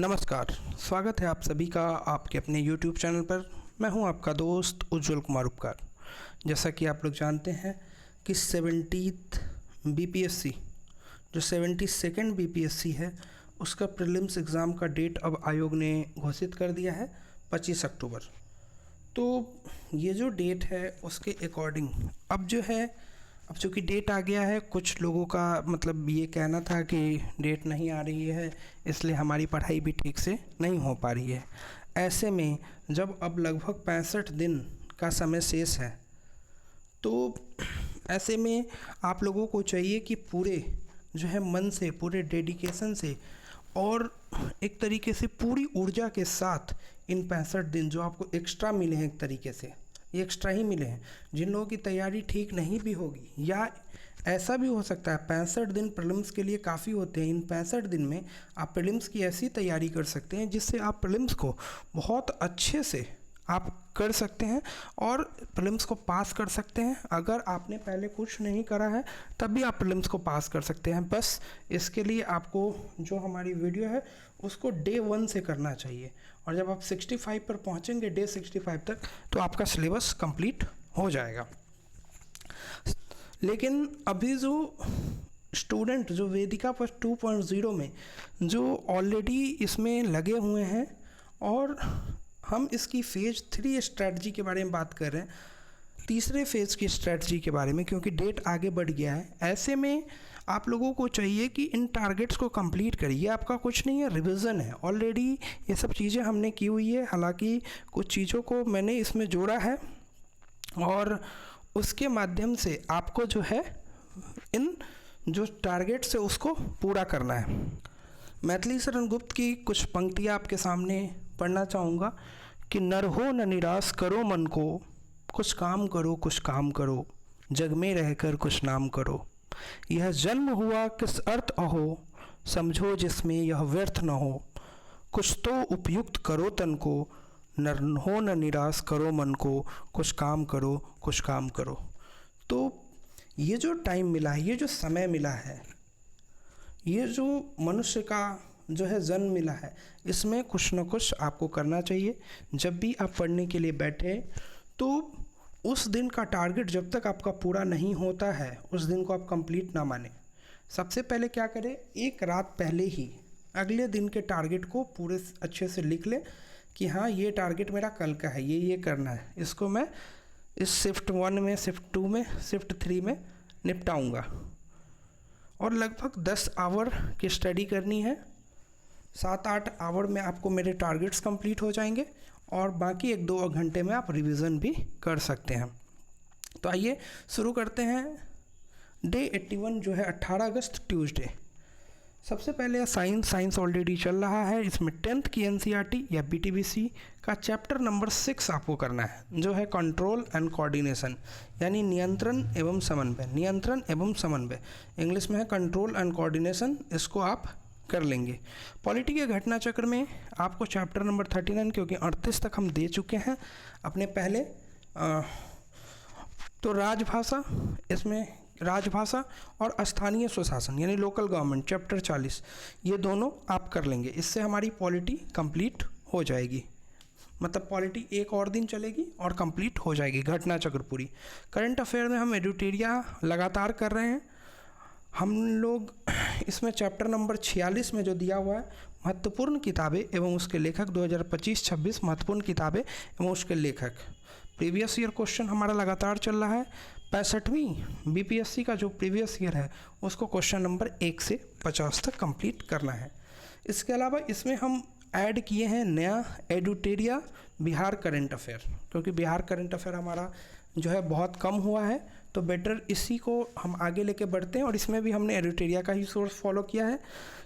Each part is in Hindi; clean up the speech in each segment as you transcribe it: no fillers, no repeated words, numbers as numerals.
नमस्कार, स्वागत है आप सभी का आपके अपने YouTube चैनल पर। मैं हूं आपका दोस्त उज्जवल कुमार उपकार। जैसा कि आप लोग जानते हैं कि 70th BPSC जो 72nd BPSC है उसका प्रीलिम्स एग्ज़ाम का डेट अब आयोग ने घोषित कर दिया है 25 अक्टूबर। तो ये जो डेट है उसके अकॉर्डिंग अब चूँकि डेट आ गया है, कुछ लोगों का मतलब ये कहना था कि डेट नहीं आ रही है इसलिए हमारी पढ़ाई भी ठीक से नहीं हो पा रही है। ऐसे में जब अब लगभग 65 दिन का समय शेष है तो ऐसे में आप लोगों को चाहिए कि पूरे जो है मन से, पूरे डेडिकेशन से और एक तरीके से पूरी ऊर्जा के साथ इन 65 दिन जो आपको एक्स्ट्रा मिले हैं, एक तरीके से ये एक्स्ट्रा ही मिले हैं। जिन लोगों की तैयारी ठीक नहीं भी होगी या ऐसा भी हो सकता है 65 दिन प्रीलिम्स के लिए काफ़ी होते हैं, इन 65 दिन में आप प्रीलिम्स की ऐसी तैयारी कर सकते हैं जिससे आप प्रीलिम्स को बहुत अच्छे से आप कर सकते हैं और प्रीलिम्स को पास कर सकते हैं। अगर आपने पहले कुछ नहीं करा है तब भी आप प्रीलिम्स को पास कर सकते हैं। बस इसके लिए आपको जो हमारी वीडियो है उसको डे 1 से करना चाहिए और जब आप 65 पर पहुंचेंगे डे 65 तक तो आपका सिलेबस कंप्लीट हो जाएगा। लेकिन अभी जो स्टूडेंट जो वेदिका पर 2.0 में जो ऑलरेडी इसमें लगे हुए हैं और हम इसकी फेज़ 3 स्ट्रैटेजी के बारे में बात कर रहे हैं, तीसरे फेज़ की स्ट्रैटेजी के बारे में, क्योंकि डेट आगे बढ़ गया है। ऐसे में आप लोगों को चाहिए कि इन टारगेट्स को कंप्लीट करिए। आपका कुछ नहीं है, रिवीजन है। ऑलरेडी ये सब चीज़ें हमने की हुई है, हालांकि कुछ चीज़ों को मैंने इसमें जोड़ा है और उसके माध्यम से आपको जो है इन जो टारगेट्स है उसको पूरा करना है। मैथिली शरण गुप्त की कुछ पंक्तियाँ आपके सामने पढ़ना चाहूँगा कि नर हो न निराश करो मन को, कुछ काम करो कुछ काम करो, जग में रहकर कुछ नाम करो। यह जन्म हुआ किस अर्थ अहो, समझो जिसमें यह व्यर्थ न हो। कुछ तो उपयुक्त करो तन को, नर हो न निराश करो मन को, कुछ काम करो कुछ काम करो। तो ये जो टाइम मिला है, ये जो समय मिला है, ये जो मनुष्य का जो है जन्म मिला है, इसमें कुछ न कुछ आपको करना चाहिए। जब भी आप पढ़ने के लिए बैठे तो उस दिन का टारगेट जब तक आपका पूरा नहीं होता है उस दिन को आप कंप्लीट ना माने। सबसे पहले क्या करें, एक रात पहले ही अगले दिन के टारगेट को पूरे अच्छे से लिख लें कि हाँ ये टारगेट मेरा कल का है, ये करना है, इसको मैं इस शिफ्ट 1 में, शिफ्ट 2 में, शिफ्ट 3 में निपटाऊँगा। और लगभग 10 आवर की स्टडी करनी है। 7-8 आवर में आपको मेरे टारगेट्स कंप्लीट हो जाएंगे और बाकी 1-2 घंटे में आप रिवीजन भी कर सकते हैं। तो आइए शुरू करते हैं। डे 81 जो है 18 अगस्त ट्यूसडे। सबसे पहले साइंस ऑलरेडी चल रहा है। इसमें 10th की NCERT या BTBC का चैप्टर नंबर 6 आपको करना है, जो है कंट्रोल एंड कोऑर्डिनेशन, यानी नियंत्रण एवं समन्वय। नियंत्रण एवं समन्वय इंग्लिश में है कंट्रोल एंड कोऑर्डिनेशन, इसको आप कर लेंगे। पॉलिटी के घटना चक्र में आपको चैप्टर नंबर 39, क्योंकि 38 तक हम दे चुके हैं अपने पहले, तो राजभाषा, इसमें राजभाषा और स्थानीय स्वशासन यानी लोकल गवर्नमेंट चैप्टर 40, ये दोनों आप कर लेंगे। इससे हमारी पॉलिटी कंप्लीट हो जाएगी, मतलब पॉलिटी एक और दिन चलेगी और कंप्लीट हो जाएगी घटना चक्र पूरी। करंट अफेयर में हम एडिटोरिया लगातार कर रहे हैं। हम लोग इसमें चैप्टर नंबर 46 में जो दिया हुआ है महत्वपूर्ण किताबें एवं उसके लेखक, 2025-26 महत्वपूर्ण किताबें एवं उसके लेखक, प्रीवियस ईयर क्वेश्चन हमारा लगातार चल रहा है। 65वीं BPSC का जो प्रीवियस ईयर है उसको क्वेश्चन नंबर 1 से 50 तक कंप्लीट करना है। इसके अलावा इसमें हम ऐड किए हैं नया एडिटोरिया बिहार करंट अफेयर, क्योंकि बिहार करंट अफेयर हमारा जो है बहुत कम हुआ है, तो बेटर इसी को हम आगे लेके बढ़ते हैं। और इसमें भी हमने एडिटोरिया का ही सोर्स फॉलो किया है।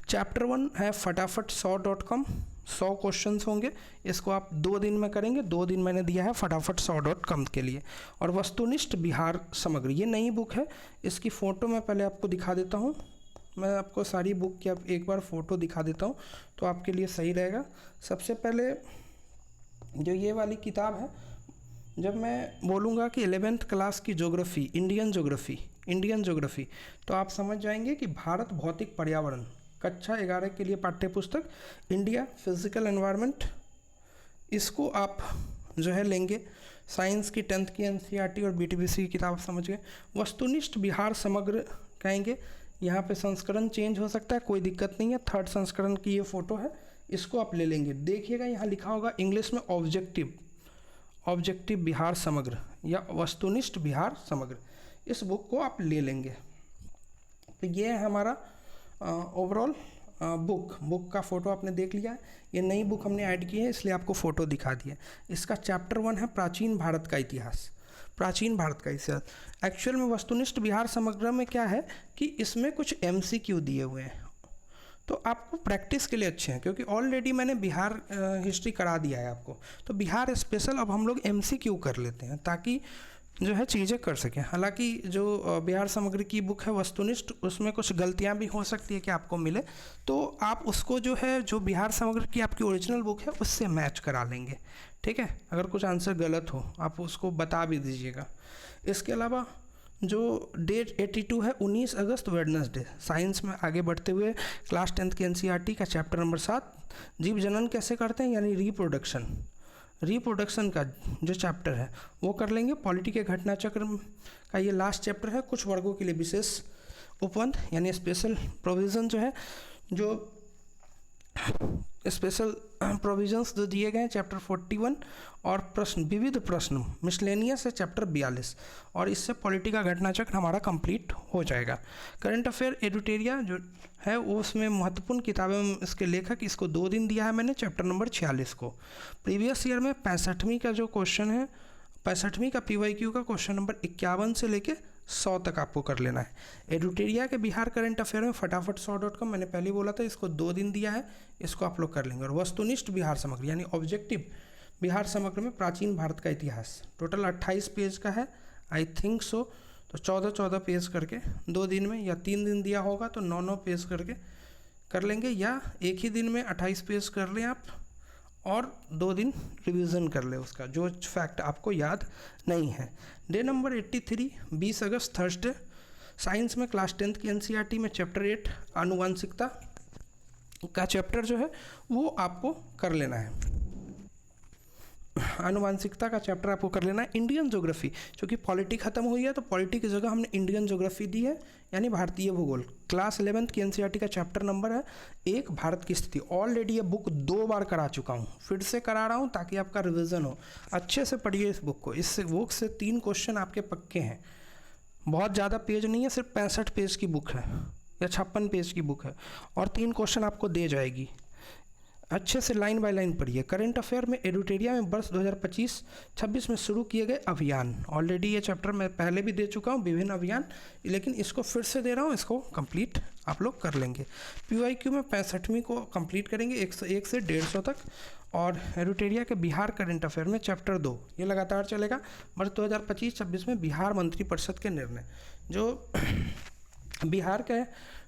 चैप्टर 1 है फटाफट 100.com, 100 क्वेश्चंस होंगे, इसको आप 2 दिन में करेंगे। 2 दिन मैंने दिया है फटाफट 100.com के लिए। और वस्तुनिष्ठ बिहार समग्र, ये नई बुक है, इसकी फ़ोटो मैं पहले आपको दिखा देता हूँ। मैं आपको सारी बुक की अब एक बार फ़ोटो दिखा देता हूँ तो आपके लिए सही रहेगा। सबसे पहले जो ये वाली किताब है, जब मैं बोलूँगा कि 11th क्लास की ज्योग्राफी, इंडियन ज्योग्राफी, तो आप समझ जाएंगे कि भारत भौतिक पर्यावरण कक्षा 11 के लिए पाठ्य पुस्तक इंडिया फिजिकल एनवायरनमेंट, इसको आप जो है लेंगे। साइंस की 10th की एनसीईआरटी और बीटीबीसी की किताब समझ गए। वस्तुनिष्ठ बिहार समग्र कहेंगे, यहाँ पे संस्करण चेंज हो सकता है, कोई दिक्कत नहीं है। 3rd संस्करण की ये फ़ोटो है, इसको आप ले लेंगे। देखिएगा यहाँ लिखा होगा इंग्लिश में ऑब्जेक्टिव बिहार समग्र या वस्तुनिष्ठ बिहार समग्र, इस बुक को आप ले लेंगे। तो ये है हमारा ओवरऑल बुक का फ़ोटो आपने देख लिया है। ये नई बुक हमने ऐड की है इसलिए आपको फ़ोटो दिखा दिया। इसका चैप्टर 1 है प्राचीन भारत का इतिहास। प्राचीन भारत का इतिहास एक्चुअल में वस्तुनिष्ठ बिहार समग्र में क्या है कि इसमें कुछ MCQ दिए हुए हैं, तो आपको प्रैक्टिस के लिए अच्छे हैं, क्योंकि ऑलरेडी मैंने बिहार हिस्ट्री करा दिया है आपको। तो बिहार स्पेशल अब हम लोग MCQ कर लेते हैं ताकि जो है चीज़ें कर सकें। हालांकि जो बिहार समग्र की बुक है वस्तुनिष्ठ, उसमें कुछ गलतियां भी हो सकती है कि आपको मिले, तो आप उसको जो है जो बिहार समग्र की आपकी ओरिजिनल बुक है उससे मैच करा लेंगे, ठीक है। अगर कुछ आंसर गलत हो आप उसको बता भी दीजिएगा। इसके अलावा जो डेट 82 है 19 अगस्त वेडनेसडे। साइंस में आगे बढ़ते हुए क्लास 10th की एनसीईआरटी का चैप्टर नंबर 7 जीव जनन कैसे करते हैं यानी रिप्रोडक्शन का जो चैप्टर है वो कर लेंगे। पॉलिटी के घटना चक्र का ये लास्ट चैप्टर है। कुछ वर्गों के लिए विशेष उपबंध यानी स्पेशल प्रोविज़न जो है, जो स्पेशल प्रोविजंस जो दिए गए हैं चैप्टर 41, और प्रश्न विविध प्रश्न मिसलेनियस है चैप्टर 42, और इससे पॉलिटी का घटना चक्र हमारा कंप्लीट हो जाएगा। करंट अफेयर एडिटोरिया जो है वो उसमें महत्वपूर्ण किताबें, इसके लेखक, इसको 2 दिन दिया है मैंने, चैप्टर नंबर 46 को। प्रीवियस ईयर में 65वीं का जो क्वेश्चन है, 65वीं का PYQ का क्वेश्चन नंबर 51 से लेके 100 तक आपको कर लेना है। एडिटोरिया के बिहार करंट अफेयर में फटाफट 100.com मैंने पहले बोला था, इसको 2 दिन दिया है, इसको आप लोग कर लेंगे। और वस्तुनिष्ठ बिहार समग्र यानी ऑब्जेक्टिव बिहार समग्र में प्राचीन भारत का इतिहास टोटल 28 पेज का है, आई थिंक सो। तो 14 पेज करके 2 दिन में, या 3 दिन दिया होगा तो 9 पेज करके कर लेंगे, या एक ही दिन में 28 पेज कर लें आप और 2 दिन रिवीजन कर ले उसका, जो फैक्ट आपको याद नहीं है। डे नंबर 83 20 अगस्त थर्सडे। साइंस में क्लास 10th की एनसीईआरटी में चैप्टर 8 आनुवंशिकता का चैप्टर जो है वो आपको कर लेना है। आनुवंशिकता का चैप्टर आपको कर लेना है। इंडियन ज्योग्राफी, क्योंकि पॉलिटी खत्म हुई है तो पॉलिटी की जगह हमने इंडियन ज्योग्राफी दी है यानी भारतीय भूगोल। क्लास 11th की एनसीईआरटी का चैप्टर नंबर है 1 भारत की स्थिति। ऑलरेडी ये बुक 2 बार करा चुका हूँ, फिर से करा रहा हूँ ताकि आपका रिवीजन हो। अच्छे से पढ़िए इस बुक को, इस बुक से 3 क्वेश्चन आपके पक्के हैं। बहुत ज़्यादा पेज नहीं है, सिर्फ 65 पेज की बुक है या 56 पेज की बुक है, और 3 क्वेश्चन आपको दे जाएगी। अच्छे से लाइन बाय लाइन पढ़िए। करंट अफेयर में एडिटोरिया में वर्ष 2025-26 में शुरू किए गए अभियान, ऑलरेडी ये चैप्टर मैं पहले भी दे चुका हूँ, विभिन्न अभियान, लेकिन इसको फिर से दे रहा हूँ, इसको कंप्लीट आप लोग कर लेंगे। PYQ में 65वीं को कंप्लीट करेंगे 101 से 150 तक। और एडिटोरिया के बिहार करंट अफेयर में चैप्टर 2 ये लगातार चलेगा। वर्ष 2025-26 में बिहार मंत्रिपरिषद के निर्णय, जो बिहार के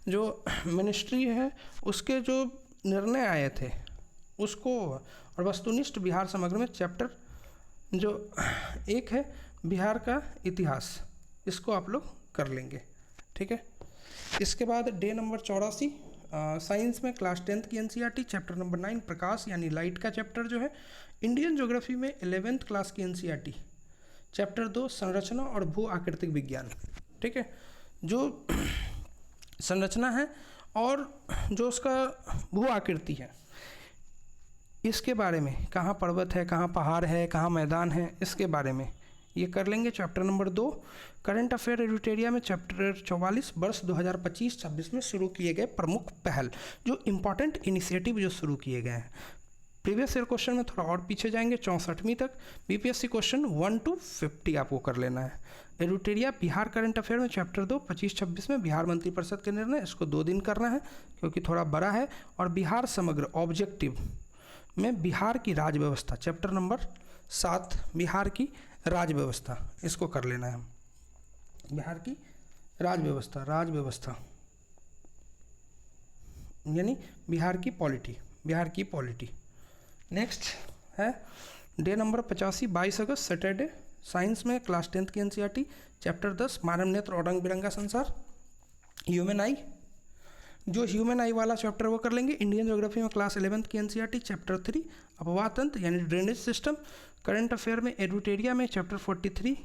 जो मिनिस्ट्री है उसके जो निर्णय आए थे उसको, और वस्तुनिष्ठ बिहार समग्र में चैप्टर जो 1 है बिहार का इतिहास, इसको आप लोग कर लेंगे, ठीक है। इसके बाद डे नंबर 84 साइंस में क्लास 10th की एनसीईआरटी चैप्टर नंबर 9 प्रकाश यानी लाइट का चैप्टर जो है। इंडियन ज्योग्राफी में 11th क्लास की एनसीईआरटी चैप्टर 2 संरचना और भू आकृतिक विज्ञान, ठीक है। जो संरचना है और जो उसका भू आकृति है, इसके बारे में, कहाँ पर्वत है, कहाँ पहाड़ है, कहाँ मैदान है, इसके बारे में ये कर लेंगे चैप्टर नंबर 2। करंट अफेयर एडिटोरिया में चैप्टर 44 वर्ष 2025-26 में शुरू किए गए प्रमुख पहल, जो इम्पॉर्टेंट इनिशिएटिव जो शुरू किए गए हैं। प्रीवियस ईयर क्वेश्चन में थोड़ा और पीछे जाएंगे 64वीं तक। BPSC क्वेश्चन 1 to 50 आपको कर लेना है। एडिटोरिया बिहार करंट अफेयर में चैप्टर 2 25-26 में बिहार मंत्रिपरिषद के निर्णय, इसको 2 दिन करना है क्योंकि थोड़ा बड़ा है। और बिहार समग्र ऑब्जेक्टिव में बिहार की राज्य व्यवस्था चैप्टर नंबर 7 बिहार की राज्य व्यवस्था, इसको कर लेना है। बिहार की राज्य व्यवस्था यानी बिहार की पॉलिटी। नेक्स्ट है डे नंबर 85 22 अगस्त सैटरडे। साइंस में क्लास 10th की एनसीईआरटी चैप्टर 10 मानव नेत्र और रंग बिरंगा संसार, ह्यूमन आई। जो ह्यूमन आई वाला चैप्टर वो कर लेंगे। इंडियन ज्योग्राफी में क्लास 11th की एनसीईआरटी चैप्टर 3 अपवाह तंत्र यानी ड्रेनेज सिस्टम। करंट अफेयर में एडुटेरिया में चैप्टर 43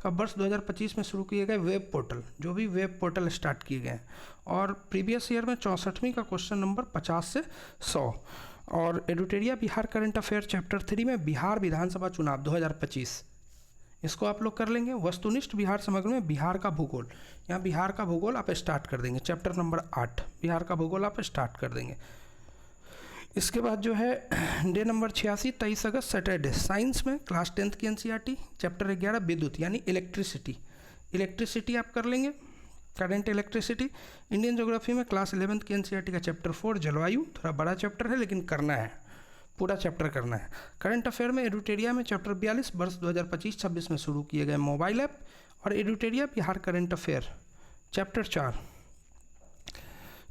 का वर्ष 2025 में शुरू किए गए वेब पोर्टल, जो भी वेब पोर्टल स्टार्ट किए गए हैं। और प्रीवियस ईयर में 64वीं का क्वेश्चन नंबर 50 से 100। और एडुटेरिया बिहार करंट अफेयर चैप्टर 3 में बिहार विधानसभा चुनाव 2025, इसको आप लोग कर लेंगे। वस्तुनिष्ठ बिहार समग्र में बिहार का भूगोल, यहाँ बिहार का भूगोल आप स्टार्ट कर देंगे, चैप्टर नंबर 8 बिहार का भूगोल आप स्टार्ट कर देंगे। इसके बाद जो है डे नंबर 86 23 अगस्त सैटरडे, साइंस में क्लास 10th की एनसीईआरटी चैप्टर 11 विद्युत यानी इलेक्ट्रिसिटी आप कर लेंगे, करंट इलेक्ट्रिसिटी। इंडियन ज्योग्राफी में क्लास 11th की एनसीईआरटी का चैप्टर 4 जलवायु, थोड़ा बड़ा चैप्टर है लेकिन करना है, पूरा चैप्टर करना है। करंट अफेयर में एडुटेरिया में चैप्टर 42 वर्ष 2025-26 में शुरू किए गए मोबाइल ऐप। और एडुटेरिया बिहार करंट अफेयर चैप्टर 4,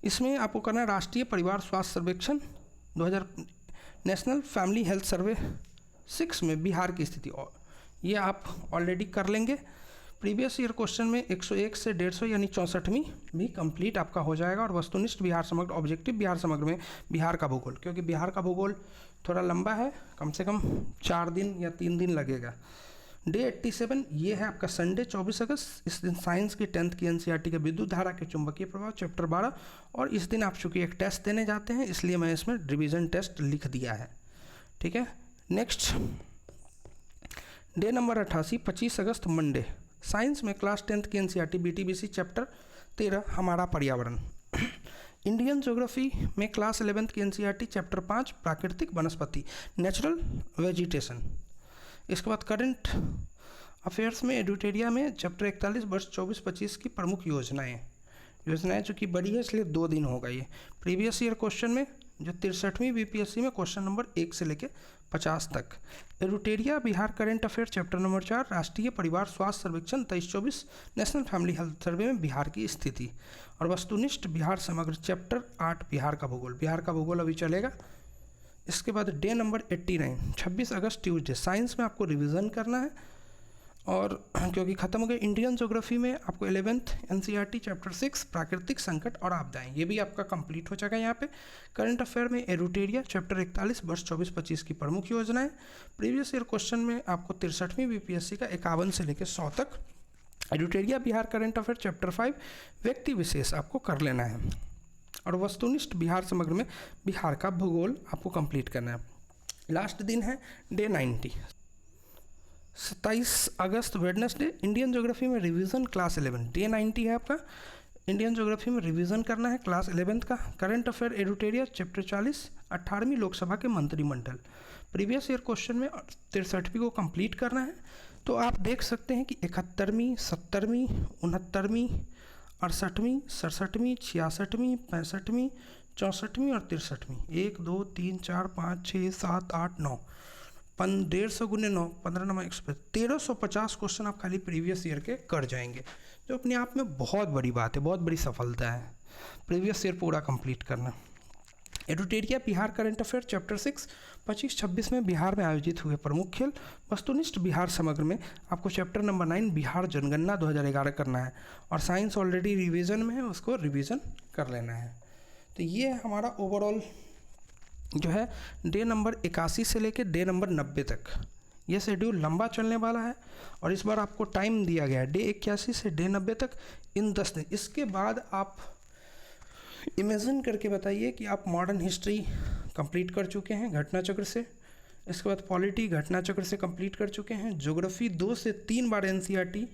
इसमें आपको करना है राष्ट्रीय परिवार स्वास्थ्य सर्वेक्षण 2000 नेशनल फैमिली हेल्थ सर्वे 6 में बिहार की स्थिति, और ये आप ऑलरेडी कर लेंगे। प्रीवियस ईयर क्वेश्चन में 101 से 150 यानी 64वीं भी कंप्लीट आपका हो जाएगा। और वस्तुनिष्ठ बिहार समग्र ऑब्जेक्टिव बिहार समग्र में बिहार का भूगोल, क्योंकि बिहार का भूगोल थोड़ा लंबा है, कम से कम 4 दिन या 3 दिन लगेगा। डे 87 ये है आपका संडे 24 अगस्त, इस दिन साइंस की 10th की एनसीईआरटी के विद्युत धारा के चुंबकीय प्रभाव चैप्टर 12। और इस दिन आप चूँकि एक टेस्ट देने जाते हैं इसलिए मैं इसमें रिवीजन टेस्ट लिख दिया है, ठीक है। नेक्स्ट डे नंबर 88 25 अगस्त मंडे, साइंस में क्लास 10th की एनसीईआरटी बीटीबीसी चैप्टर 13 हमारा पर्यावरण। इंडियन ज्योग्राफी में क्लास 11th की एनसीईआरटी चैप्टर 5 प्राकृतिक वनस्पति नेचुरल वेजिटेशन। इसके बाद करंट अफेयर्स में एडुटेरिया में चैप्टर 41 वर्ष 24-25 की प्रमुख योजनाएं चूँकि बड़ी है इसलिए 2 दिन होगा ये। प्रीवियस ईयर क्वेश्चन में जो 63वीं बीपीएससी में क्वेश्चन नंबर 1 से लेके 50 तक। एडुटेरिया Bihar current affair chapter number 4 राष्ट्रीय परिवार स्वास्थ्य सर्वेक्षण 23-24 नेशनल फैमिली हेल्थ सर्वे में बिहार की स्थिति। और वस्तुनिष्ठ बिहार समग्र चैप्टर 8 बिहार का भूगोल अभी चलेगा। इसके बाद डे नंबर 89 26 अगस्त ट्यूसडे, साइंस में आपको रिवीजन करना है और क्योंकि ख़त्म हो गए। इंडियन ज्योग्राफी में आपको 11th एनसीईआरटी चैप्टर 6 प्राकृतिक संकट और आपदाएं, ये भी आपका कंप्लीट हो जाएगा यहाँ पे। करंट अफेयर में एडुटेरिया चैप्टर 41 वर्ष 24-25 की प्रमुख योजनाएं। प्रीवियस ईयर क्वेश्चन में आपको 63वीं बीपीएससी का 51 से लेकर 100 तक। एडुटेरिया बिहार करंट अफेयर चैप्टर 5 व्यक्ति विशेष आपको कर लेना है। और वस्तुनिष्ठ बिहार समग्र में बिहार का भूगोल आपको कंप्लीट करना है। लास्ट दिन है डे 90 27 अगस्त वेडनेसडे, इंडियन ज्योग्राफी में रिवीजन क्लास 11 डे 90 है आपका। इंडियन ज्योग्राफी में रिवीजन करना है क्लास 11th का। करंट अफेयर एडुटेरिया चैप्टर 40 18वीं लोकसभा के मंत्रिमंडल। प्रीवियस ईयर क्वेश्चन में 63वीं को कंप्लीट करना है। तो आप देख सकते हैं कि 71वीं 70वीं 69वीं 68वीं 67वीं 66वीं 65वीं 64वीं और 63वीं 1 2 3 4 5 6 7 8 9 150 × 9 15 9 1350 क्वेश्चन आप खाली प्रीवियस ईयर के कर जाएंगे, जो अपने आप में बहुत बड़ी बात है, बहुत बड़ी सफलता है प्रीवियस ईयर पूरा कंप्लीट करना। एडुटेरिया बिहार करंट अफेयर चैप्टर 6 25-26 में बिहार में आयोजित हुए प्रमुख खेल। वस्तुनिष्ठ बिहार समग्र में आपको चैप्टर नंबर 9 बिहार जनगणना 2011 करना है और साइंस ऑलरेडी रिवीजन में है, उसको रिवीजन कर लेना है। तो ये हमारा ओवरऑल जो है डे नंबर 81 से लेकर डे नंबर 90 तक ये शेड्यूल लंबा चलने वाला है। और इस बार आपको टाइम दिया गया है डे 81 से डे 90 तक इन 10 दिन। इसके बाद आप इमेजिन करके बताइए कि आप मॉडर्न हिस्ट्री कंप्लीट कर चुके हैं घटना चक्र से, इसके बाद पॉलिटी घटना चक्र से कंप्लीट कर चुके हैं, ज्योग्राफी 2 से 3 बार एनसीईआरटी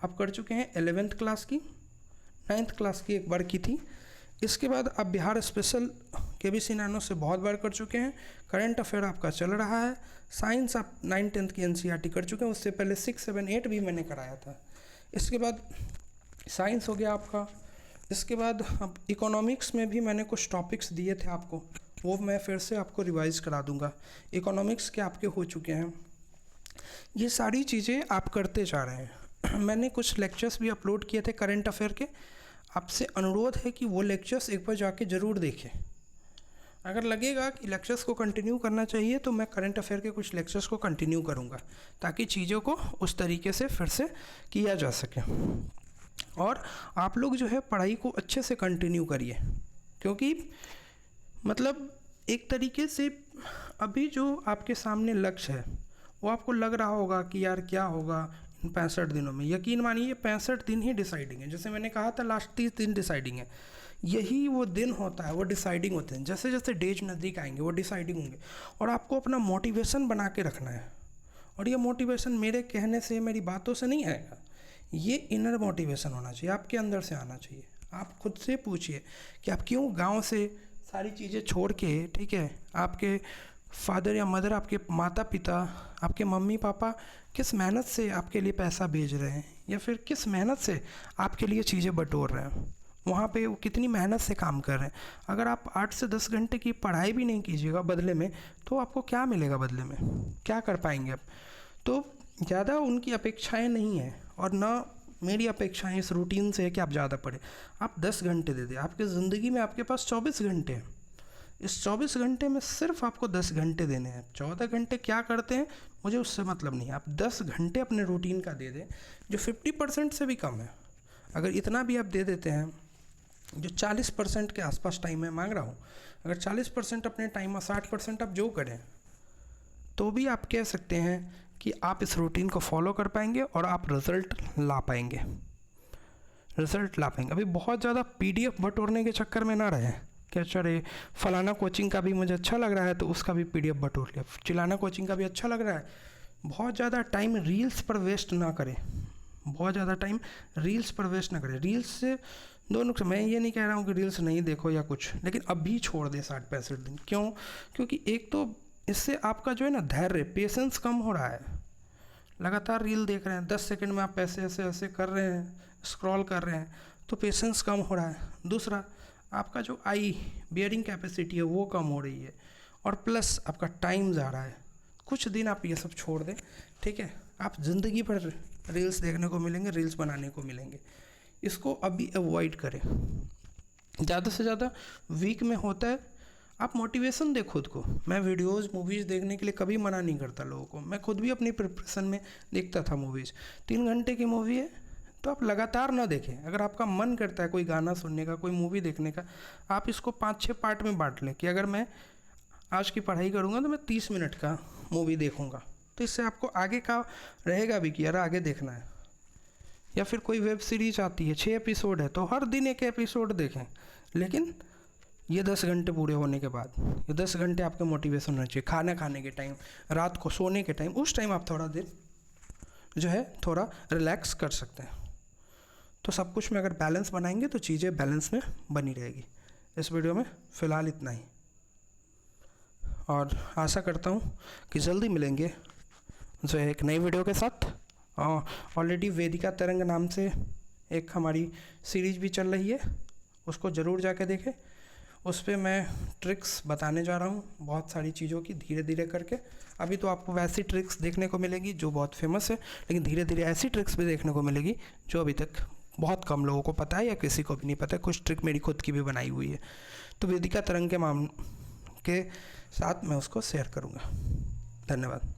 आप कर चुके हैं, 11th क्लास की, 9th क्लास की एक बार की थी। इसके बाद आप बिहार स्पेशल केबीसी नैनो से बहुत बार कर चुके हैं। करंट अफेयर आपका चल रहा है। साइंस आप 9th-10th की एनसीईआरटी कर चुके हैं, उससे पहले 6, 7, 8 भी मैंने कराया था। इसके बाद साइंस हो गया आपका। इसके बाद अब इकोनॉमिक्स में भी मैंने कुछ टॉपिक्स दिए थे आपको, वो मैं फिर से आपको रिवाइज करा दूंगा। इकोनॉमिक्स के आपके हो चुके हैं। ये सारी चीज़ें आप करते जा रहे हैं। मैंने कुछ लेक्चर्स भी अपलोड किए थे करंट अफेयर के, आपसे अनुरोध है कि वो लेक्चर्स एक बार जाके ज़रूर देखें। अगर लगेगा कि लेक्चर्स को कंटिन्यू करना चाहिए तो मैं करंट अफेयर के कुछ लेक्चर्स को कंटिन्यू करूँगा, ताकि चीज़ों को उस तरीके से फिर से किया जा सके। और आप लोग जो है पढ़ाई को अच्छे से कंटिन्यू करिए, क्योंकि मतलब एक तरीके से अभी जो आपके सामने लक्ष्य है वो आपको लग रहा होगा कि यार क्या होगा इन 65 दिनों में। यकीन मानिए 65 दिन ही डिसाइडिंग है। जैसे मैंने कहा था लास्ट 30 दिन डिसाइडिंग है, यही वो दिन होता है, वो डिसाइडिंग होते हैं। जैसे जैसे डेज नज़दीक आएंगे वो डिसाइडिंग होंगे। और आपको अपना मोटिवेशन बना के रखना है। और ये मोटिवेशन मेरे कहने से, मेरी बातों से नहीं आएगा, ये इनर मोटिवेशन होना चाहिए, आपके अंदर से आना चाहिए। आप खुद से पूछिए कि आप क्यों गांव से सारी चीज़ें छोड़ के, ठीक है, आपके फादर या मदर, आपके माता पिता, आपके मम्मी पापा किस मेहनत से आपके लिए पैसा भेज रहे हैं, या फिर किस मेहनत से आपके लिए चीज़ें बटोर रहे हैं, वहाँ पे वो कितनी मेहनत से काम कर रहे हैं। अगर आप 8 से 10 घंटे की पढ़ाई भी नहीं कीजिएगा बदले में, तो आपको क्या मिलेगा बदले में, क्या कर पाएंगे आप। तो ज़्यादा उनकी अपेक्षाएं नहीं हैं, और ना मेरी अपेक्षाएं इस रूटीन से है कि आप ज़्यादा पढ़ें। आप 10 घंटे दे दें, आपकी ज़िंदगी में आपके पास 24 घंटे हैं। इस 24 घंटे में सिर्फ आपको 10 घंटे देने हैं। 14 घंटे क्या करते हैं मुझे उससे मतलब नहीं है। आप 10 घंटे अपने रूटीन का दे दें, जो 50% से भी कम है। अगर इतना भी आप दे देते हैं, जो 40% के आसपास टाइम मैं मांग रहा हूँ, अगर 40% अपने टाइम और 60% आप जो करें, तो भी आप कह सकते हैं कि आप इस रूटीन को फॉलो कर पाएंगे और आप रिज़ल्ट ला पाएंगे। अभी बहुत ज़्यादा PDF बटोरने के चक्कर में ना रहें कि अच्छा रे फलाना कोचिंग का भी मुझे अच्छा लग रहा है तो उसका भी PDF बटोर लिया, चिलाना कोचिंग का भी अच्छा लग रहा है। बहुत ज़्यादा टाइम रील्स पर वेस्ट ना करें, रील्स से दो नुकसान। मैं ये नहीं कह रहा हूँ कि रील्स नहीं देखो या कुछ, लेकिन अभी छोड़ दे 60-65 दिन। क्यों? क्योंकि एक तो इससे आपका जो है ना धैर्य, पेशेंस कम हो रहा है। लगातार रील देख रहे हैं, 10 सेकंड में आप ऐसे कर रहे हैं, स्क्रॉल कर रहे हैं, तो पेशेंस कम हो रहा है। दूसरा, आपका जो आई बियरिंग कैपेसिटी है वो कम हो रही है, और प्लस आपका टाइम जा रहा है। कुछ दिन आप ये सब छोड़ दें, ठीक है, आप ज़िंदगी भर रील्स देखने को मिलेंगे, रील्स बनाने को मिलेंगे। इसको अभी अवॉइड करें। ज़्यादा से ज़्यादा वीक में होता है आप मोटिवेशन दें खुद को। मैं वीडियोज़ मूवीज़ देखने के लिए कभी मना नहीं करता लोगों को। मैं खुद भी अपनी प्रिपरेशन में देखता था मूवीज़। 3 घंटे की मूवी है तो आप लगातार ना देखें। अगर आपका मन करता है कोई गाना सुनने का, कोई मूवी देखने का, आप इसको 5-6 पार्ट में बांट लें कि अगर मैं आज की पढ़ाई करूँगा तो मैं 30 मिनट का मूवी देखूँगा। तो इससे आपको आगे का रहेगा भी कि यार आगे देखना है। या फिर कोई वेब सीरीज आती है, 6 एपिसोड है, तो हर दिन एक एपिसोड देखें। लेकिन ये 10 घंटे पूरे होने के बाद, ये 10 घंटे आपका मोटिवेशन होना चाहिए। खाना खाने के टाइम, रात को सोने के टाइम, उस टाइम आप थोड़ा देर जो है थोड़ा रिलैक्स कर सकते हैं। तो सब कुछ में अगर बैलेंस बनाएंगे तो चीज़ें बैलेंस में बनी रहेगी। इस वीडियो में फ़िलहाल इतना ही, और आशा करता हूँ कि जल्दी मिलेंगे जो है एक नई वीडियो के साथ। ऑलरेडी वेदिका तरंग नाम से एक हमारी सीरीज भी चल रही है, उसको ज़रूर जाके देखें। उस पर मैं ट्रिक्स बताने जा रहा हूँ बहुत सारी चीज़ों की, धीरे धीरे करके। अभी तो आपको वैसी ट्रिक्स देखने को मिलेगी जो बहुत फेमस है, लेकिन धीरे धीरे ऐसी ट्रिक्स भी देखने को मिलेगी जो अभी तक बहुत कम लोगों को पता है या किसी को भी नहीं पता है। कुछ ट्रिक मेरी खुद की भी बनाई हुई है, तो वेदिका तरंग के साथ मैं उसको शेयर करूँगा। धन्यवाद।